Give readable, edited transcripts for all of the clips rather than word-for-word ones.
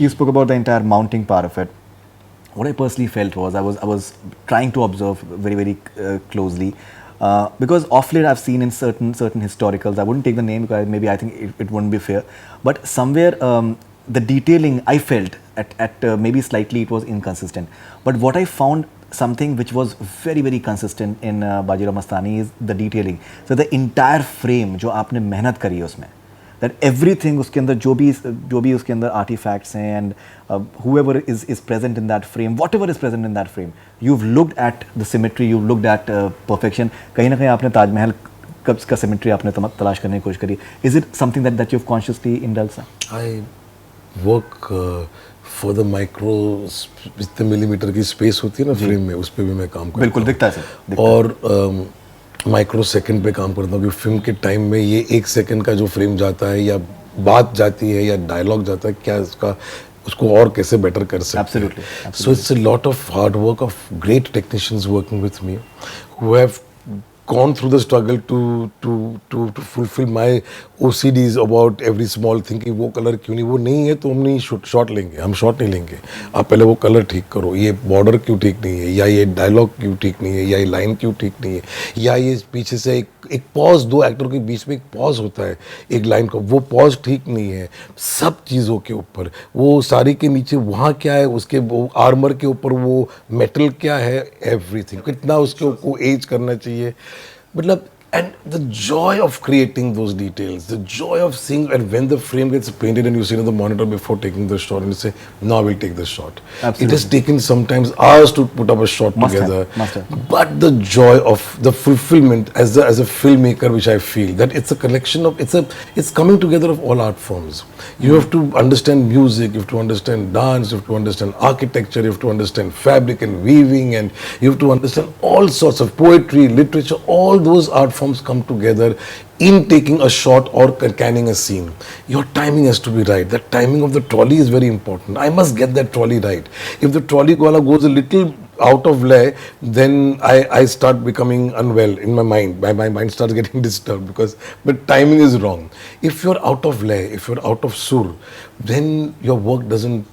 You spoke about the entire mounting part of it. What I personally felt was I was trying to observe very closely, because off late I've seen in certain historicals. I wouldn't take the name because maybe I think it wouldn't be fair, but somewhere the detailing I felt at maybe slightly it was inconsistent. But what I found something which was very consistent in Bajirao Mastani is the detailing. So the entire frame जो आपने मेहनत करी है उसमें, that everything उसके अंदर जो भी उसके अंदर artifacts हैं and whoever is present in that frame, whatever is present in that frame, you've looked at the symmetry, you've looked at perfection. कहीं ना कहीं आपने ताजमहल का symmetry आपने तलाश करने की कोशिश करी. Is it something that you've consciously indulged? I work for the micro, जितने मिलीमीटर की स्पेस होती है ना फ्रेम में, उस पर भी मैं काम करता हूँ. बिल्कुल दिखता है सर. और माइक्रो सेकंड पे काम करता हूँ कि फिल्म के टाइम में ये 1 सेकंड का जो फ्रेम जाता है या बात जाती है या डायलॉग जाता है, क्या उसको और कैसे बेटर कर सकते हैं. So it's a lot of hard work of great technicians working with me who have gone through the struggle to fulfill my OCDs about every small thing कि वो कलर क्यों नहीं, वो नहीं है तो हम नहीं शॉट लेंगे, हम शॉट नहीं लेंगे. आप पहले वो कलर ठीक करो, ये बॉर्डर क्यों ठीक नहीं है, या ये डायलॉग क्यों ठीक नहीं है, या ये लाइन क्यों ठीक नहीं है, या ये पीछे से एक पॉज, 2 एक्टर के बीच में एक पॉज होता है एक लाइन का, वो पॉज ठीक नहीं है. सब चीज़ों के ऊपर, वो साड़ी के नीचे वहाँ क्या है, उसके वो आर्मर के ऊपर वो मेटल क्या है, एवरीथिंग कितना उसके ऊपर एज करना चाहिए. मतलब, and the joy of creating those details, the joy of seeing, and when the frame gets painted and you see on the monitor before taking the shot and you say, now we'll take the shot. Absolutely. It has taken sometimes hours to put up a shot together. Must have. But the joy of the fulfillment as a filmmaker, which I feel, that it's a collection of, it's coming together of all art forms. You have to understand music, you have to understand dance, you have to understand architecture, you have to understand fabric and weaving, and you have to understand all sorts of poetry, literature, all those art forms come together in taking a shot or canning a scene. Your timing has to be right. The timing of the trolley is very important. I must get that trolley right. If the trolley wala goes a little out of lay, then I start becoming unwell in my mind. My mind starts getting disturbed because the timing is wrong. If you're out of lay, if you're out of sur, then your work doesn't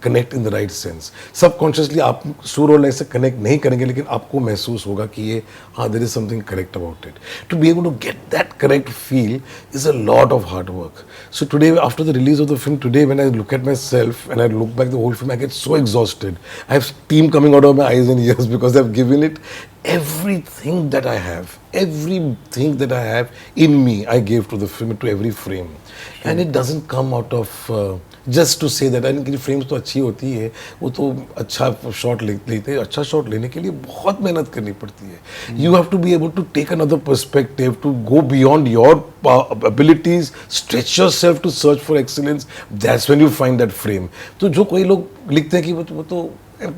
connect in the right sense. Subconsciously आप सुर और लय से connect नहीं करेंगे, लेकिन आपको महसूस होगा कि ये हाँ, there is something correct about it. To be able to get that correct feel is a lot of hard work. So today, after the release of the film, today when I look at myself and I look back the whole film, I get so exhausted. I have steam coming out of my eyes and ears because I've given it everything that I have. Everything that I have in me, I gave to the film, to every frame. Sure. And it doesn't come out of just to say that. इनकी frames तो अच्छी होती है, वो तो अच्छा shot लेते हैं. अच्छा शॉट लेने के लिए बहुत मेहनत करनी पड़ती है. You have to be able to take another perspective, to go beyond your abilities, stretch yourself to search for excellence. That's when you find that frame. तो जो कोई लोग लिखते हैं कि वो तो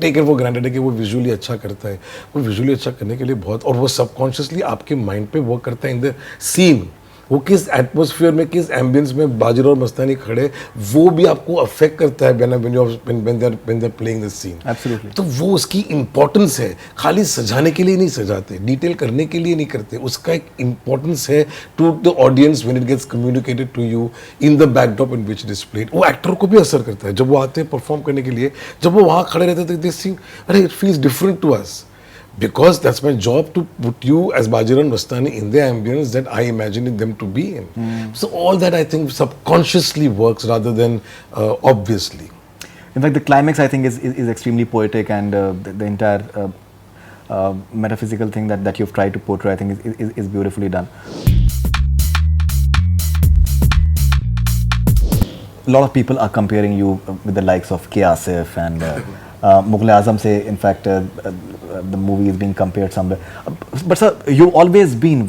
टेक इट फॉर ग्रांटेड है कि वो विजुअली अच्छा करता है, वो विजुअली अच्छा करने के लिए बहुत, और वो सबकॉन्शियसली आपके माइंड पे वर्क करता है इन द सीन. वो किस एटमॉस्फेयर में, किस एम्बियंस में बाजीराव और मस्तानी खड़े, वो भी आपको अफेक्ट करता है when they're playing the scene. Absolutely. तो वो उसकी इम्पोर्टेंस है. खाली सजाने के लिए नहीं सजाते, डिटेल करने के लिए नहीं करते, उसका एक इम्पोर्टेंस है to the audience when it gets communicated to you in the backdrop in which it is played. वो एक्टर को भी असर करता है. जब वो आते हैं परफॉर्म करने के लिए, जब वो वहाँ खड़े रहते थे, दिस थिंग, अरे it feels different to us. Because that's my job, to put you as Bajirao and Mastani in the ambience that I imagined them to be in. So all that I think subconsciously works rather than obviously. In fact, the climax I think is extremely poetic, and the entire metaphysical thing that you've tried to portray, I think is beautifully done. A lot of people are comparing you with the likes of K. Asif and Mughal-e-Azam say, in fact, the movie is being compared somewhere. But sir, you've always been,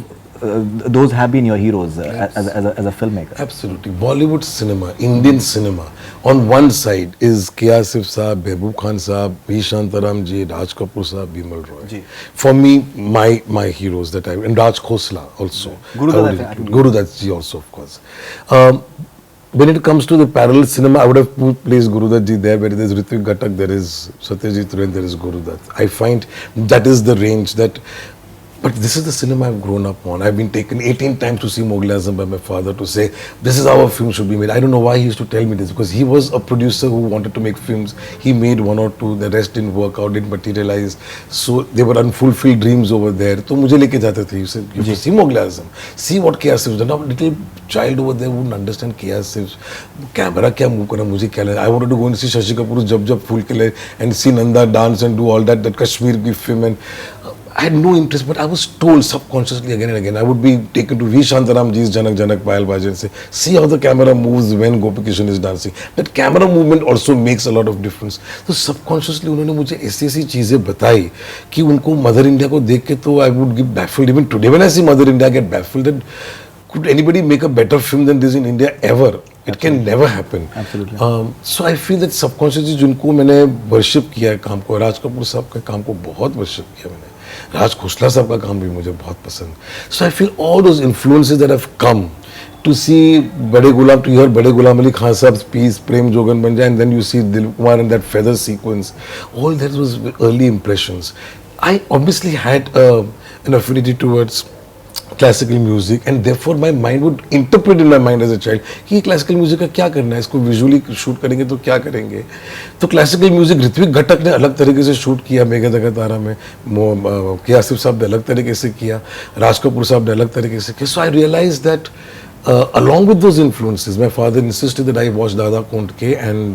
those have been your heroes as a filmmaker. Absolutely. Bollywood cinema, Indian cinema, on one side is K. Asif Saab, Mehboob Khan Saab, B. Shantaram Ji, Raj Kapoor Saab, Bimal Roy. Ji. For me, my heroes that and Raj Khosla also. Guru Dutt Ji also, of course. When it comes to the parallel cinema, I would have placed Guru Dutt Ji there, where there is Ritwik Ghatak, there is Satyajit Ray, there is Guru Dutt. I find that is the range that But this is the cinema I've grown up on. I've been taken 18 times to see Mughal Azam by my father to say, this is how a film should be made. I don't know why he used to tell me this, because he was a producer who wanted to make films. He made one or two, the rest didn't work out, didn't materialize. So they were unfulfilled dreams over there. तो मुझे लेके जाते थे. You said, you see Mughal Azam. See what K.R. Sif's done. Now, little child over there wouldn't understand K.R. Sif's camera क्या move करना, मुझे क्या लगता. I wanted to go and see Shashi Kapoor जब फूल के ले and see Nanda dance and do all that Kashmir की film, and I had no interest, but I was told subconsciously again and again. I would be taken to V. Shantaram ji's Janak Janak Payal Baji and say, see how the camera moves when Gopi Kishan is dancing. That camera movement also makes a lot of difference. So subconsciously उन्होंने मुझे ऐसी चीजें बताई कि उनको mother India को देख के तो I would get baffled. Even today when I see Mother India, I get baffled that could anybody make a better film than this in India ever? It can never happen. Absolutely. So I feel that subconsciously जिनको मैंने worship किया है काम को, राज कपूर साहब के काम को बहुत वर्शिप किया मैंने, राज खोसला साहब का काम भी मुझे बहुत पसंद. So I feel all those influences that have come to see बड़े गुलाम, to hear बड़े गुलाम अली खान साहब's piece प्रेम जोगन बन जाए, and then you see Dilip Kumar and that feather sequence, all that was early impressions. I obviously had an affinity towards classical music, and therefore my mind would interpret in my mind as a child कि ये classical music का क्या करना है, इसको visually shoot करेंगे तो क्या करेंगे. तो classical music ऋत्विक घटक ने अलग तरीके से shoot किया मेघा दगा तारा में, के आसिफ साहब ने अलग तरीके से किया, राज कपूर साहब ने अलग तरीके से किया. So I realized that along with those influences, my father insisted that I watch Dada Kontke and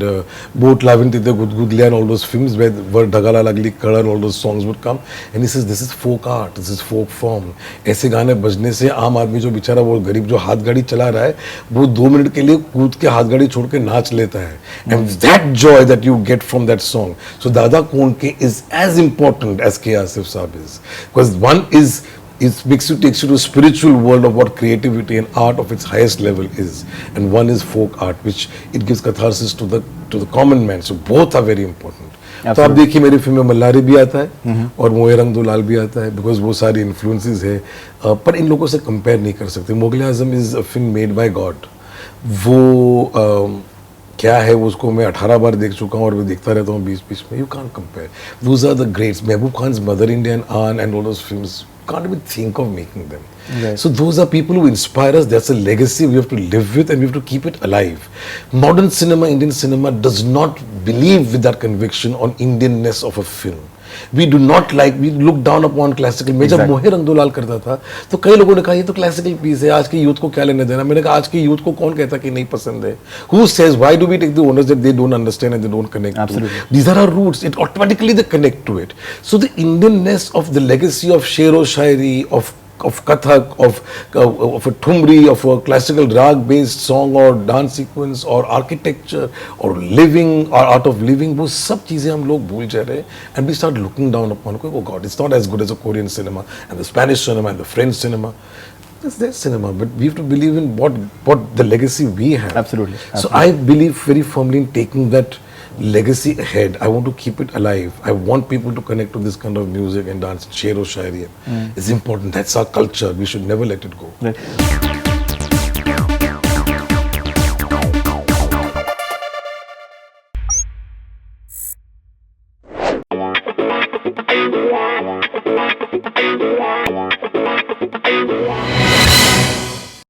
Boat Lavin Tite Gudgudlia and all those films where Dhagala Lagli Kadar and all those songs would come, and he says this is folk art, this is folk form. ऐसे गाने बजने से आम आदमी जो बेचारा वो गरीब जो हाथ गाड़ी चला रहा है वो 2 मिनट के लिए कूद के हाथ गाड़ी छोड़ के नाच लेता है. And that joy that you get from that song. So Dada Kontke is as important as K. Asif Saab is, because one is takes you to a spiritual world of what creativity and art of its highest level is, and one is folk art, which it gives catharsis to the common man. So both are very important. तो आप देखिए मेरी film में मल्लारी भी आता है और मोहे रंग दो लाल भी आता है, बिकॉज वो सारी इन्फ्लुएंसेस है, पर इन लोगों से कंपेयर नहीं कर सकते. Mughal Azam is a film made by God. वो क्या है वो उसको मैं 18 बार देख चुका हूँ और मैं देखता रहता हूँ बीच में. You can't compare. Those are the greats. Mehboob Khan's Mother India and Aan and all those films, can't even think of making them. Right. So those are people who inspire us. That's a legacy we have to live with, and we have to keep it alive. Modern cinema, Indian cinema does not believe with that conviction on Indianness of a film. We do not like, we look down upon classical. मैं जब मोहे रंग दो लाल करता था तो कई लोगों ने कहा ये तो क्लासिकल पीस है, आज के यूथ को क्या लेने देना. मैंने कहा आज के यूथ को कौन कहता कि नहीं पसंद है? Who says, why do we take the onus that they don't understand and they don't connect Absolutely. to? These are our roots. It automatically they connect to it. So the Indianness of the legacy of Shero Shairi, of Kathak, of a Thumri, of a classical rag-based song or dance sequence or architecture or living or art of living, वो सब चीजें हम लोग भूल जा रहे हैं, and we start looking down upon, oh God, it's not as good as a Korean cinema and the Spanish cinema and the French cinema. That's their cinema, but we have to believe in what the legacy we have. Absolutely. So I believe very firmly in taking that legacy ahead. I want to keep it alive. I want people to connect to this kind of music and dance. Shero Shairi is important. That's our culture. We should never let it go. Right.